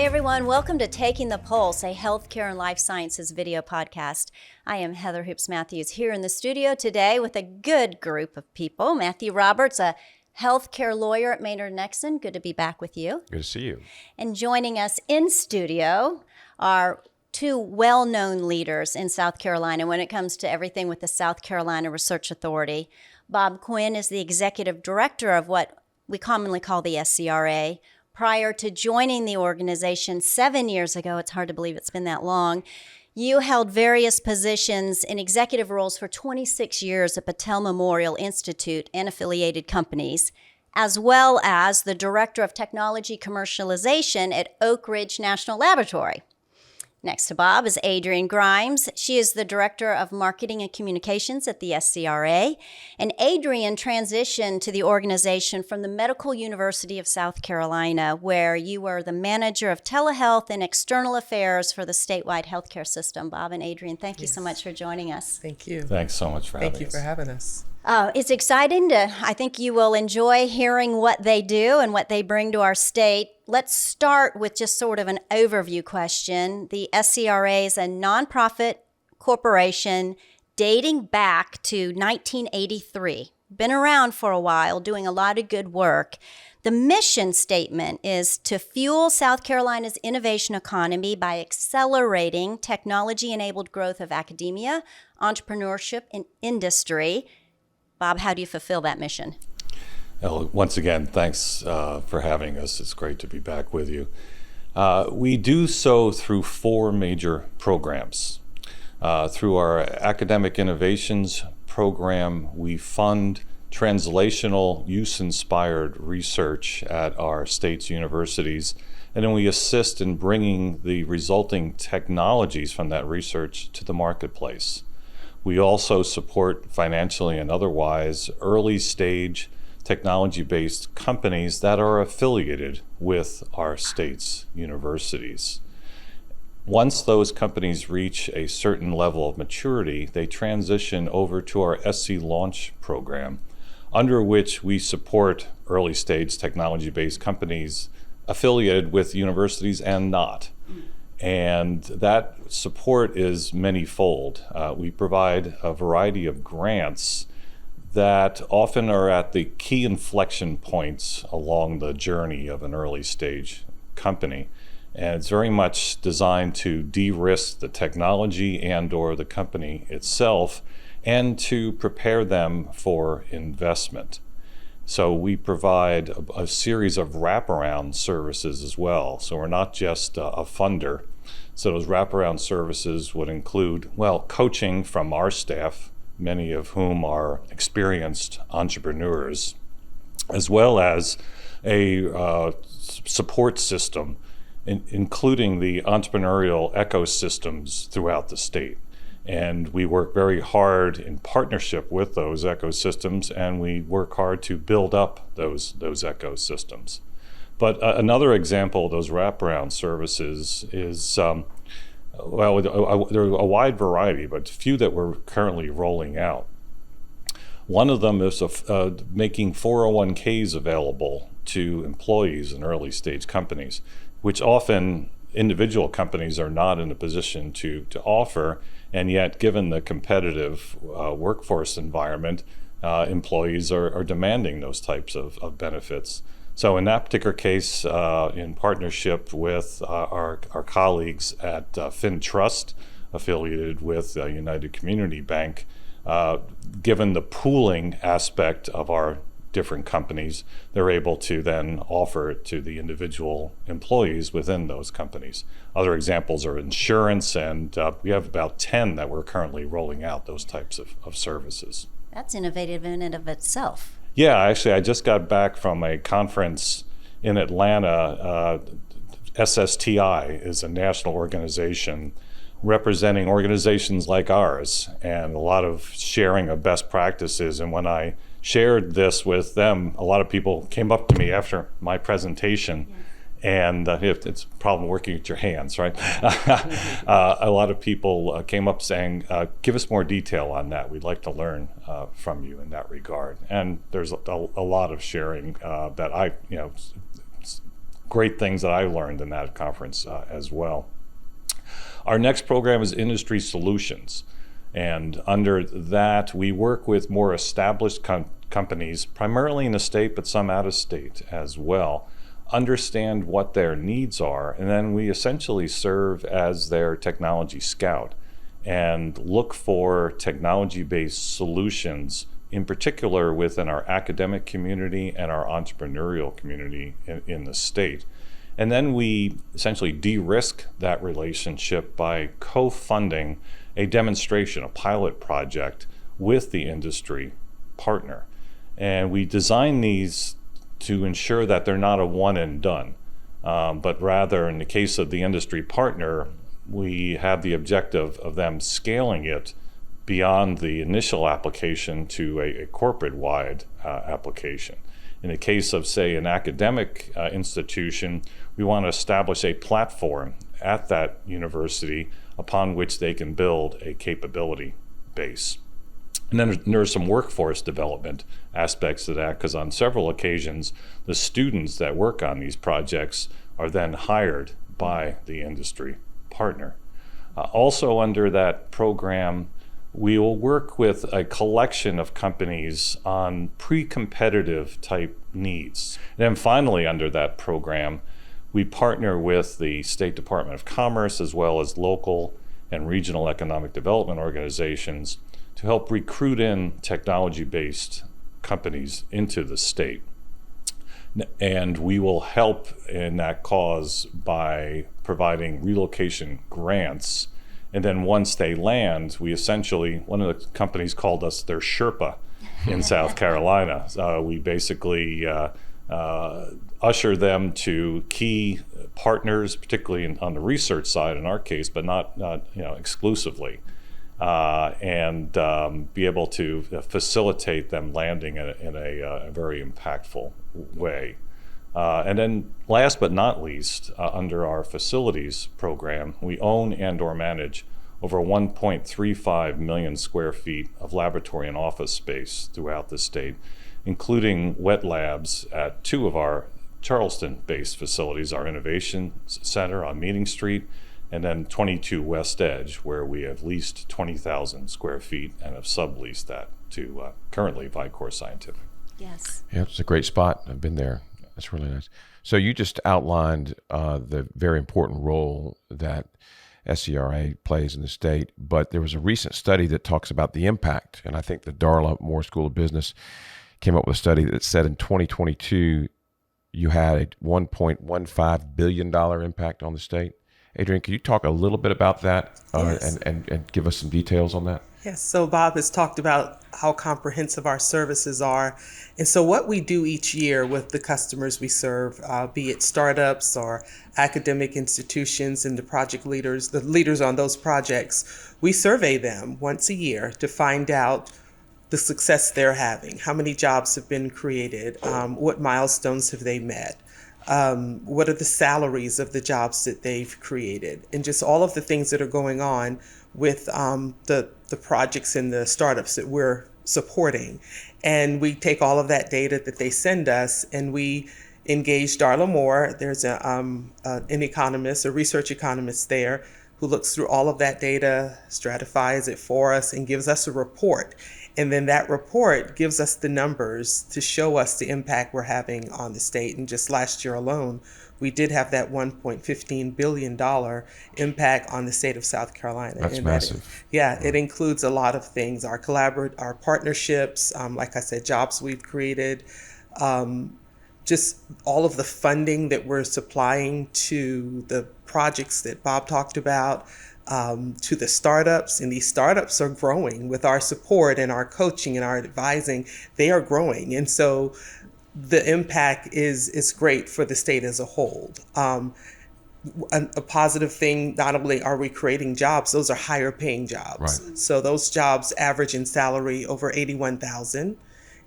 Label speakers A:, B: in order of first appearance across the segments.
A: everyone. Welcome to Taking the Pulse, a healthcare and life sciences video podcast. I am Heather Hoops Matthews here in the studio today with a good group of people. Matthew Roberts, a healthcare lawyer at Maynard Nexsen. Good to be back with you.
B: Good to see you.
A: And joining us in studio are two well-known leaders in South Carolina when it comes to everything with the South Carolina Research Authority. Bob Quinn is the executive director of what we commonly call the SCRA. Prior to joining the organization 7 years ago, it's hard to believe it's been that long, you held various positions in executive roles for 26 years at Battelle Memorial Institute and affiliated companies, as well as the director of technology commercialization at Oak Ridge National Laboratory. Next to Bob is Adrianne Grimes. She is the Director of Marketing and Communications at the SCRA. And Adrianne transitioned to the organization from the Medical University of South Carolina, where you were the Manager of Telehealth and External Affairs for the statewide healthcare system. Bob and Adrianne, thank you so much for joining us.
C: Thank you.
B: Thanks so much for having us.
C: Thank you for having us.
A: It's exciting I think you will enjoy hearing what they do and what they bring to our state. Let's start with just sort of an overview question. The SCRA is a nonprofit corporation dating back to 1983. Been around for a while, doing a lot of good work. The mission statement is to fuel South Carolina's innovation economy by accelerating technology-enabled growth of academia, entrepreneurship, and industry. Bob, how do you fulfill that mission?
B: Well, once again, thanks for having us. It's great to be back with you. We do so through four major programs. Through our Academic Innovations program, we fund translational, use-inspired research at our state's universities, and then we assist in bringing the resulting technologies from that research to the marketplace. We also support financially and otherwise early-stage technology-based companies that are affiliated with our state's universities. Once those companies reach a certain level of maturity, they transition over to our SC Launch program, under which we support early-stage technology-based companies affiliated with universities and not. And that support is many-fold. We provide a variety of grants that often are at the key inflection points along the journey of an early-stage company. And it's very much designed to de-risk the technology and/or the company itself and to prepare them for investment. So we provide a series of wraparound services as well. So we're not just a funder. So those wraparound services would include, well, coaching from our staff, many of whom are experienced entrepreneurs, as well as a support system, including the entrepreneurial ecosystems throughout the state. And we work very hard in partnership with those ecosystems, and we work hard to build up those ecosystems. But another example of those wraparound services is, there are a wide variety, but a few that we're currently rolling out. One of them is making 401ks available to employees in early stage companies, which often individual companies are not in a position to offer. And yet, given the competitive workforce environment, employees are demanding those types of benefits. So in that particular case, in partnership with our colleagues at FinTrust, affiliated with United Community Bank, given the pooling aspect of our different companies, they're able to then offer it to the individual employees within those companies. Other examples are insurance, and we have about 10 that we're currently rolling out those types of services.
A: That's innovative in and of itself.
B: Yeah, actually, I just got back from a conference in Atlanta. SSTI is a national organization representing organizations like ours, and a lot of sharing of best practices. And when I shared this with them, a lot of people came up to me after my presentation, and it's a problem working with your hands, right? A lot of people came up saying, give us more detail on that. We'd like to learn from you in that regard. And there's a lot of sharing that I great things that I learned in that conference as well. Our next program is Industry Solutions. And under that, we work with more established companies, primarily in the state, but some out of state as well, understand what their needs are, and then we essentially serve as their technology scout and look for technology-based solutions, in particular within our academic community and our entrepreneurial community in the state. And then we essentially de-risk that relationship by co-funding a demonstration, a pilot project with the industry partner. And we design these to ensure that they're not a one and done, but rather in the case of the industry partner, we have the objective of them scaling it beyond the initial application to a corporate-wide application. In the case of, say, an academic institution, we want to establish a platform at that university upon which they can build a capability base. And then there's some workforce development aspects to that, because on several occasions, the students that work on these projects are then hired by the industry partner. Also under that program, we will work with a collection of companies on pre-competitive type needs. And then finally, under that program, we partner with the State Department of Commerce as well as local and regional economic development organizations to help recruit in technology-based companies into the state. And we will help in that cause by providing relocation grants. And then once they land, we essentially, one of the companies called us their Sherpa in South Carolina. We basically usher them to key partners, particularly on the research side in our case, but not exclusively, and be able to facilitate them landing in a very impactful way. And then last but not least, under our facilities program, we own and or manage over 1.35 million square feet of laboratory and office space throughout the state, including wet labs at two of our Charleston-based facilities, our Innovation Center on Meeting Street, and then 22 West Edge, where we have leased 20,000 square feet and have subleased that to currently Vicor Scientific.
A: Yes.
C: Yeah, it's a great spot. I've been there. That's really nice. So you just outlined the very important role that SCRA plays in the state, but there was a recent study that talks about the impact, and I think the Darla Moore School of Business came up with a study that said in 2022 you had a $1.15 billion impact on the state. Adrianne, can you talk a little bit about that
D: Yes.
C: and give us some details on that?
D: Yes, so Bob has talked about how comprehensive our services are. And so what we do each year with the customers we serve, be it startups or academic institutions and the project leaders, the leaders on those projects, we survey them once a year to find out the success they're having, how many jobs have been created, what milestones have they met, what are the salaries of the jobs that they've created, and just all of the things that are going on with the projects and the startups that we're supporting. And we take all of that data that they send us and we engage Darla Moore. There's an economist, a research economist there who looks through all of that data, stratifies it for us, and gives us a report. And then that report gives us the numbers to show us the impact we're having on the state. And just last year alone, we did have that $1.15 billion impact on the state of South Carolina.
C: That's
D: and
C: massive.
D: It includes a lot of things, our partnerships, like I said, jobs we've created, just all of the funding that we're supplying to the projects that Bob talked about, to the startups. And these startups are growing with our support and our coaching and our advising. They are growing. And so the impact is great for the state as a whole. A positive thing, not only are we creating jobs, those are higher paying jobs.
C: Right.
D: So those jobs average in salary over $81,000,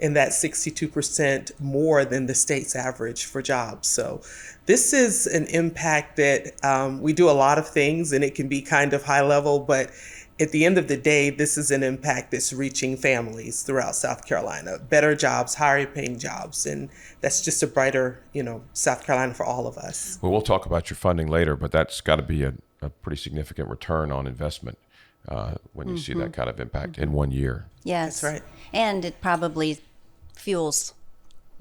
D: and that's 62% more than the state's average for jobs. So this is an impact that we do a lot of things, and it can be kind of high level, but at the end of the day, this is an impact that's reaching families throughout South Carolina. Better jobs, higher paying jobs, and that's just a brighter, South Carolina for all of us.
C: Well, we'll talk about your funding later, but that's got to be a pretty significant return on investment when you see that kind of impact in 1 year.
A: Yes.
D: That's right.
A: And it probably fuels,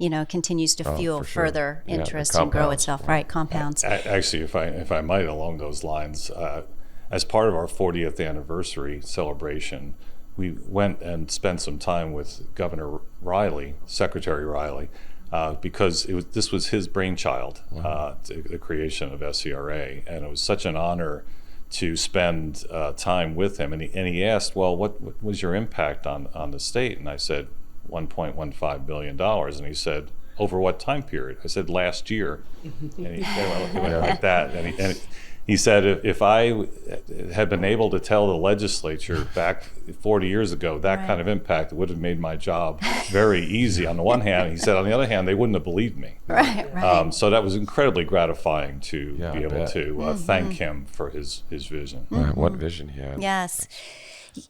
A: continues to fuel
C: for sure.
A: further
C: Yeah, it
A: interest and grow
C: compounds,
A: itself, right? Compounds.
B: Actually, if I might, along those lines, as part of our 40th anniversary celebration, we went and spent some time with Governor Riley, Secretary Riley, because this was his brainchild, the creation of SCRA, and it was such an honor to spend time with him. And he asked, well, what was your impact on the state? And I said, $1.15 billion. And he said, over what time period? I said, last year. And he went like that. And he said, if I had been able to tell the legislature back 40 years ago that kind of impact, it would have made my job very easy on the one hand. He said, on the other hand, they wouldn't have believed me.
A: Right.
B: So that was incredibly gratifying to be able
C: bet.
B: to thank him for his vision.
C: Right, what vision he had.
A: Yes.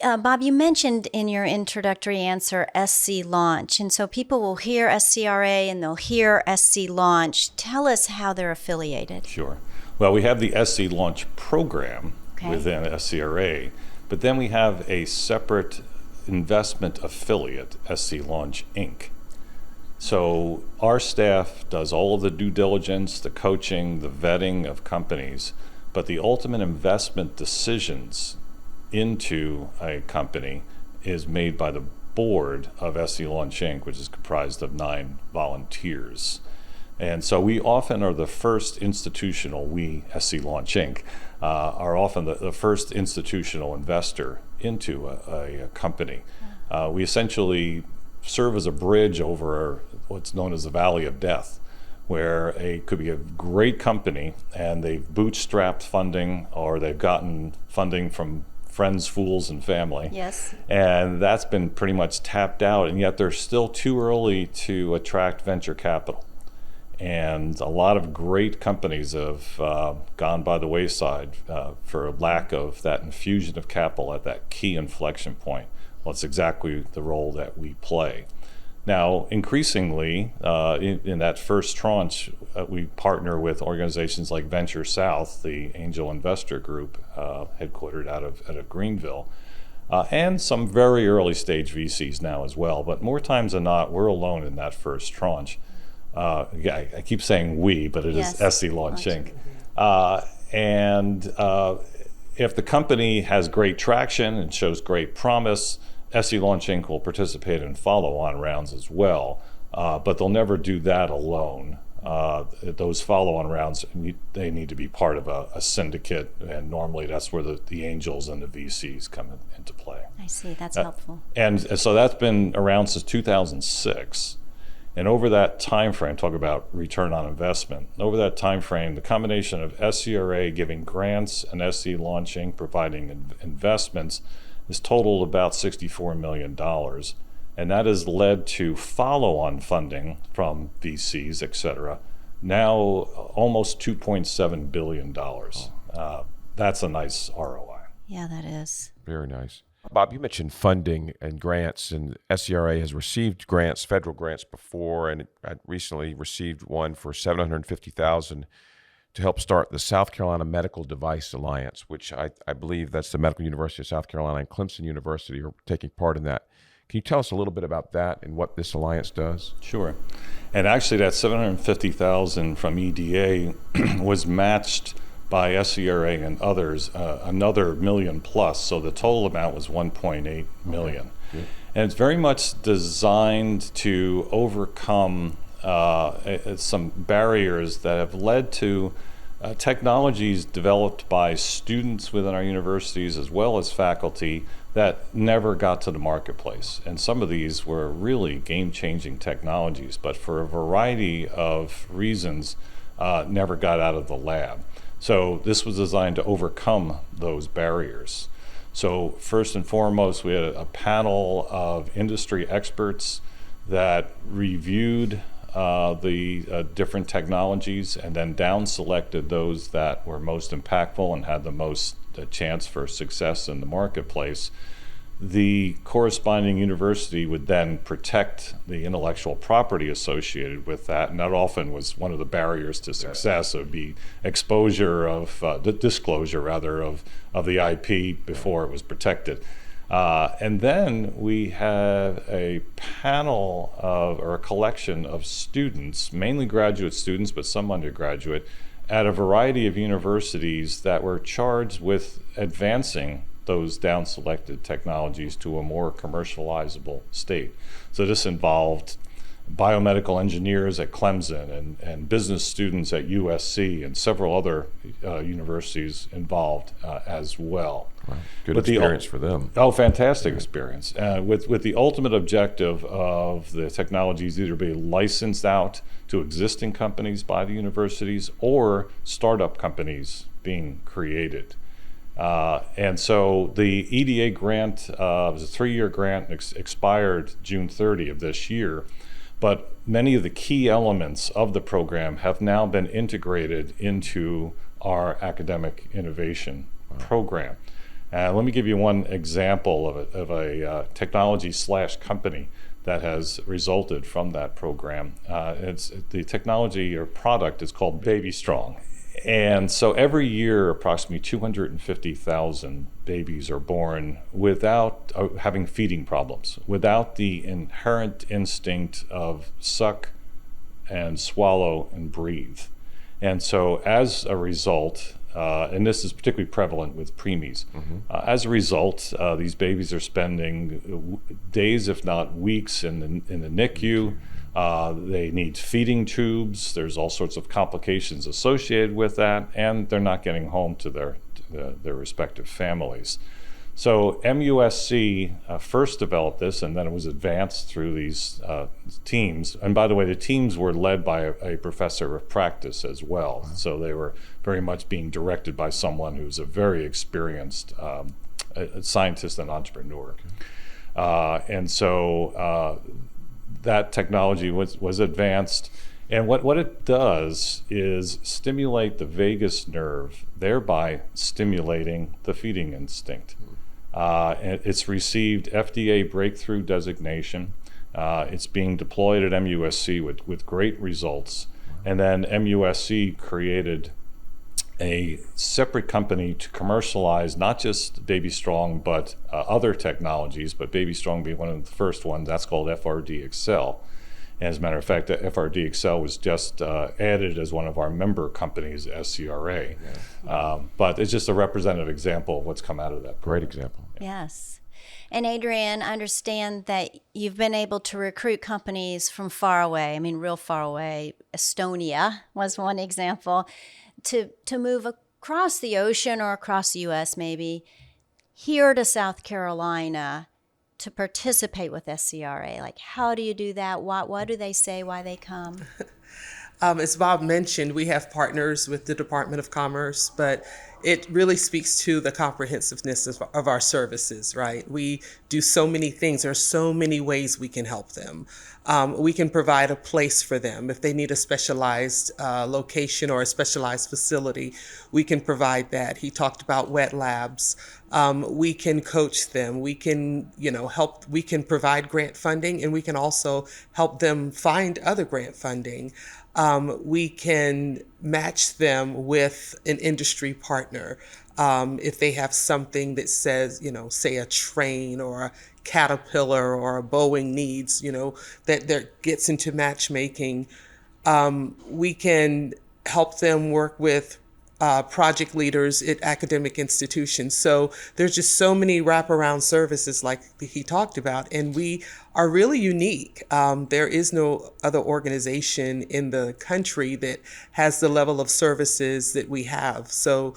A: Bob, you mentioned in your introductory answer SC Launch, and so people will hear SCRA and they'll hear SC Launch. Tell us how they're affiliated.
B: Sure. Well, we have the SC Launch program within SCRA, but then we have a separate investment affiliate, SC Launch Inc. So our staff does all of the due diligence, the coaching, the vetting of companies, but the ultimate investment decisions into a company is made by the board of SC Launch Inc., which is comprised of 9 volunteers. And so we often are the first institutional, SC Launch Inc., are often the first institutional investor into a company. We essentially serve as a bridge over what's known as the Valley of Death, where it could be a great company and they've bootstrapped funding or they've gotten funding from friends, fools, and family.
A: Yes.
B: And that's been pretty much tapped out, and yet they're still too early to attract venture capital. And a lot of great companies have gone by the wayside for lack of that infusion of capital at that key inflection point. Well, it's exactly the role that we play. Now, increasingly, in that first tranche, we partner with organizations like Venture South, the angel investor group headquartered out of Greenville, and some very early stage VCs now as well. But more times than not, we're alone in that first tranche. I keep saying we, but it is SC Launch Inc. And if the company has great traction and shows great promise, SC Launch Inc. will participate in follow-on rounds as well, but they'll never do that alone. Those follow-on rounds, they need to be part of a syndicate, and normally that's where the angels and the VCs come into play.
A: I see. That's helpful.
B: And so that's been around since 2006. And over that time frame, talk about return on investment, over that time frame, the combination of SCRA giving grants and SC Launch Inc. providing investments has totaled about $64 million. And that has led to follow-on funding from VCs, et cetera, now almost $2.7 billion. That's a nice ROI.
A: Yeah, that is.
C: Very nice. Bob, you mentioned funding and grants, and SCRA has received grants, federal grants before, and I recently received one for $750,000 to help start the South Carolina Medical Device Alliance, which I believe that's the Medical University of South Carolina and Clemson University are taking part in that. Can you tell us a little bit about that and what this alliance does?
B: Sure. And actually that $750,000 from EDA was matched by SCRA and others, another $1 million plus. So the total amount was $1.8 million. Okay. And it's very much designed to overcome some barriers that have led to technologies developed by students within our universities as well as faculty that never got to the marketplace. And some of these were really game-changing technologies, but for a variety of reasons, never got out of the lab. So this was designed to overcome those barriers. So first and foremost, we had a panel of industry experts that reviewed the different technologies and then down selected those that were most impactful and had the most chance for success in the marketplace, the corresponding university would then protect the intellectual property associated with that, and that often was one of the barriers to success. It would be exposure of the disclosure rather of the IP before it was protected. And then we have a panel of, or a collection of students, mainly graduate students, but some undergraduate, at a variety of universities that were charged with advancing those down-selected technologies to a more commercializable state. So this involved biomedical engineers at Clemson and business students at USC and several other universities involved as well.
C: Wow. Good experience for them.
B: Oh, fantastic experience. With the ultimate objective of the technologies either be licensed out to existing companies by the universities or startup companies being created. And so the EDA grant was a 3-year grant, expired June 30 of this year. But many of the key elements of the program have now been integrated into our academic innovation program. Let me give you one example of a technology/company that has resulted from that program. It's the technology or product is called Baby Strong. And so every year, approximately 250,000 babies are born without having feeding problems, without the inherent instinct of suck and swallow and breathe. And so as a result, and this is particularly prevalent with preemies, as a result, these babies are spending days, if not weeks, in the NICU. They need feeding tubes. There's all sorts of complications associated with that, and they're not getting home to their respective families. So MUSC first developed this, and then it was advanced through these teams. And by the way, the teams were led by a professor of practice as well. So they were very much being directed by someone who's a very experienced a scientist and entrepreneur. And so that technology was advanced. And what it does is stimulate the vagus nerve, thereby stimulating the feeding instinct. And it's received FDA breakthrough designation. It's being deployed at MUSC with great results. And then MUSC created a separate company to commercialize not just Baby Strong, but other technologies, but Baby Strong being one of the first ones. That's called FRD Excel. And as a matter of fact, the FRD Excel was just added as one of our member companies, SCRA. But it's just a representative example of what's come out of that program.
C: Great example.
A: Yes. And Adrianne, I understand that you've been able to recruit companies from far away, I mean, real far away. Estonia was one example, to move across the ocean or across the U.S. maybe, here to South Carolina to participate with SCRA. Like, how do you do that? What do they say? Why they come?
D: As Bob mentioned, we have partners with the Department of Commerce, but it really speaks to the comprehensiveness of our services, right? We do so many things. There are so many ways we can help them. We can provide a place for them. If they need a specialized location or a specialized facility, we can provide that. He talked about wet labs. We can coach them. We can, help. We can provide grant funding, and we can also help them find other grant funding. We can match them with an industry partner. If they have something that says, say a train or a Caterpillar or a Boeing needs, that gets into matchmaking, we can help them work with project leaders at academic institutions. So there's just so many wraparound services like he talked about, and we are really unique. There is no other organization in the country that has the level of services that we have. So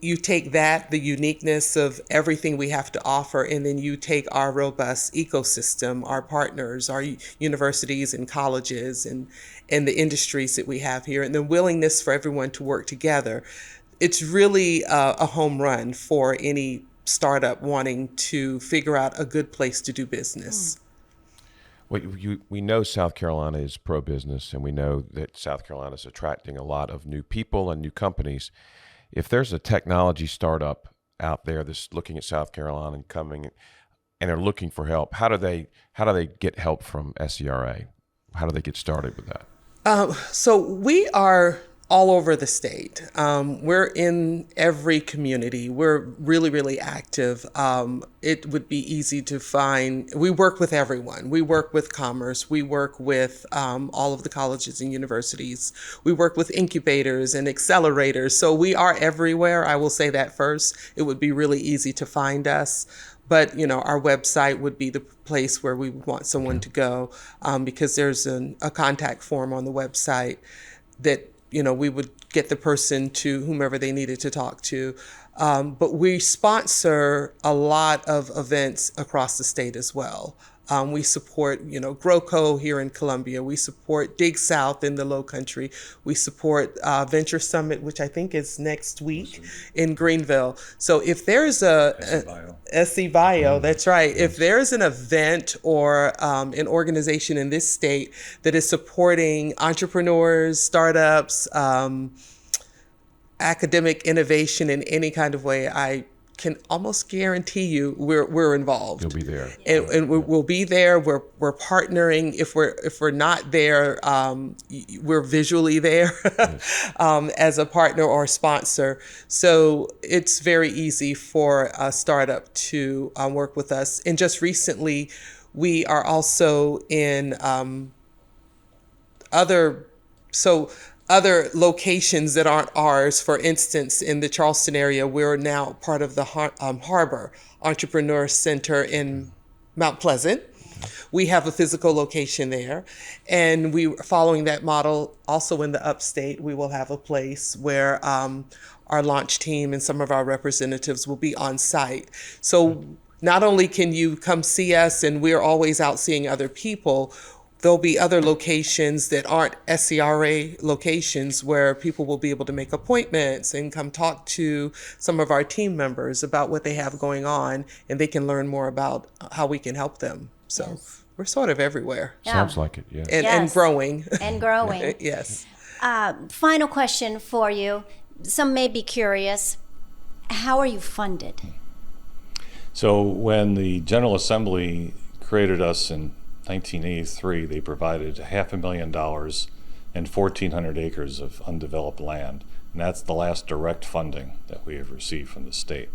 D: you take that, the uniqueness of everything we have to offer, and then you take our robust ecosystem, our partners, our universities and colleges and the industries that we have here, and the willingness for everyone to work together. It's really a home run for any startup wanting to figure out a good place to do business.
C: We know South Carolina is pro-business, and we know that South Carolina is attracting a lot of new people and new companies. If there's a technology startup out there that's looking at South Carolina and coming and are looking for help, how do they get help from SCRA? How do they get started with that?
D: So we are all over the state. We're in every community. We're really, really active. It would be easy to find. We work with everyone. We work with commerce. We work with all of the colleges and universities. We work with incubators and accelerators. So we are everywhere. I will say that first. It would be really easy to find us. But, our website would be the place where we would want someone to go, because there's a contact form on the website that, we would get the person to whomever they needed to talk to. But we sponsor a lot of events across the state as well. We support, GrowCo here in Columbia. We support Dig South in the Low Country. We support Venture Summit, which I think is next week in Greenville. So if there's SC Bio, that's right. If there's an event or an organization in this state that is supporting entrepreneurs, startups, academic innovation in any kind of way, I can almost guarantee you we're involved.
C: You'll be there,
D: and we'll be there. We're partnering. If we're not there, we're visually there as a partner or sponsor. So it's very easy for a startup to work with us. And just recently, we are also in other locations that aren't ours. For instance, in the Charleston area, we're now part of the Harbor Entrepreneur Center in Mount Pleasant. We have a physical location there, and we are following that model also in the upstate. We will have a place where our launch team and some of our representatives will be on site. So not only can you come see us, and we're always out seeing other people, there'll be other locations that aren't SCRA locations where people will be able to make appointments and come talk to some of our team members about what they have going on, and they can learn more about how we can help them. So we're sort of everywhere.
A: Yeah.
C: Sounds like it, yeah.
D: And growing.
A: And growing.
D: Yes.
A: Final question for you. Some may be curious. How are you funded?
B: So when the General Assembly created us in 1983, they provided $500,000 and 1,400 acres of undeveloped land. And that's the last direct funding that we have received from the state.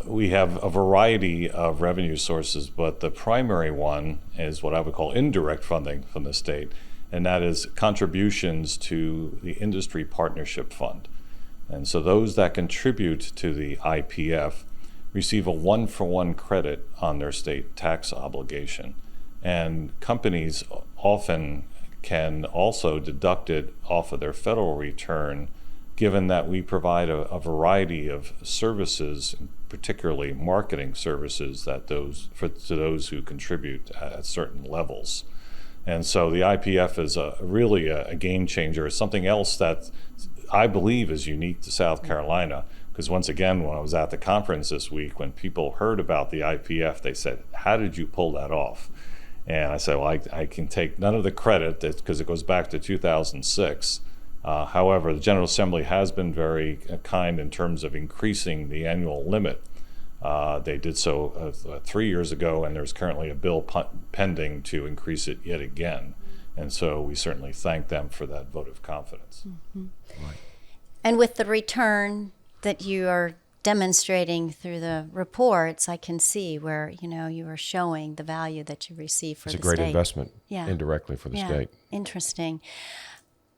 B: We have a variety of revenue sources, but the primary one is what I would call indirect funding from the state, and that is contributions to the Industry Partnership Fund. And so those that contribute to the IPF receive a 1-for-1 credit on their state tax obligation. And companies often can also deduct it off of their federal return, given that we provide a variety of services, particularly marketing services, to those who contribute at certain levels. And so the IPF is really a game changer. It's something else that I believe is unique to South Carolina, because once again, when I was at the conference this week, when people heard about the IPF, they said, "How did you pull that off?" And I said, well, I can take none of the credit because it goes back to 2006. However, the General Assembly has been very kind in terms of increasing the annual limit. They did so 3 years ago, and there's currently a bill pending to increase it yet again. And so we certainly thank them for that vote of confidence.
A: Mm-hmm.
C: Right.
A: And with the return that you are demonstrating through the reports, I can see where, you are showing the value that you receive for the state.
C: It's a great investment
A: Yeah.
C: indirectly for the state.
A: Interesting.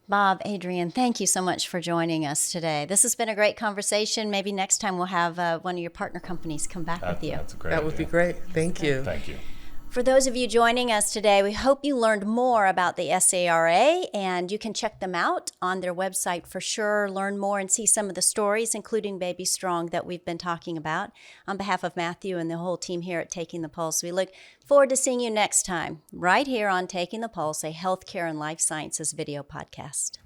A: Bob, Adrianne, thank you so much for joining us today. This has been a great conversation. Maybe next time we'll have one of your partner companies come back with you.
B: That's a great
D: That would be
B: idea.
D: great. Thank you.
B: Thank you.
A: For those of you joining us today, we hope you learned more about the SCRA, and you can check them out on their website for sure, learn more and see some of the stories, including Baby Strong, that we've been talking about. On behalf of Matthew and the whole team here at Taking the Pulse, we look forward to seeing you next time, right here on Taking the Pulse, a healthcare and life sciences video podcast.